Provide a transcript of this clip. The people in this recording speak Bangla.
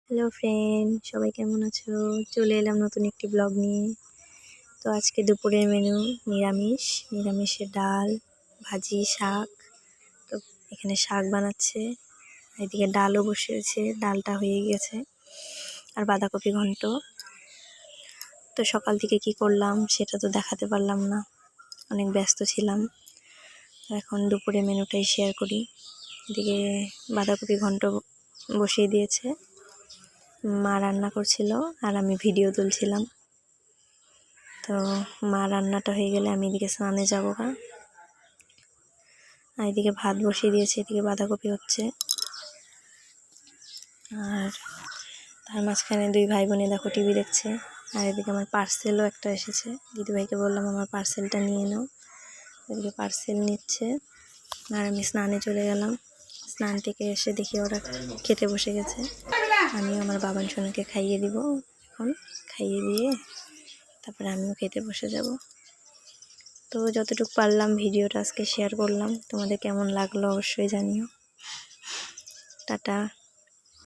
হ্যালো ফ্রেন্ড, সবাই কেমন আছো? চলে এলাম নতুন একটি ব্লগ নিয়ে। তো আজকে দুপুরের মেনু নিরামিষের ডাল, ভাজি, শাক। তো এখানে শাক বানাচ্ছে, এদিকে ডালও বসিয়েছে, ডালটা হয়ে গেছে, আর বাঁধাকপি ঘন্ট। তো সকাল থেকে কি করলাম সেটা তো দেখাতে পারলাম না, অনেক ব্যস্ত ছিলাম। তো এখন দুপুরের মেনুটাই শেয়ার করি। এদিকে বাঁধাকপি ঘন্ট বসিয়ে দিয়েছে, মা রান্না করছিল আর আমি ভিডিও তুলছিলাম। তো মা রান্নাটা হয়ে গেলে আমি এদিকে স্নানে যাবো। আর এদিকে ভাত বসিয়ে দিয়েছে, এদিকে বাঁধাকপি হচ্ছে। আর তার মাঝখানে দুই ভাই বোনে দেখো টিভি দেখছে। আর এদিকে আমার পার্সেলও একটা এসেছে, দিদিভাইকে বললাম আমার পার্সেলটা নিয়ে নাও। এদিকে পার্সেল নিচ্ছে আর আমি স্নানে চলে গেলাম। স্নান থেকে এসে দেখি ওরা খেতে বসে গেছে। আমিও আমার বাবান সোনাকে খাইয়ে দিব, এখন খাইয়ে দিয়ে তারপরে আমিও খেতে বসে যাব। তো যতটুকু পারলাম ভিডিওটা আজকে শেয়ার করলাম, তোমাদের কেমন লাগলো অবশ্যই জানিও। টাটা।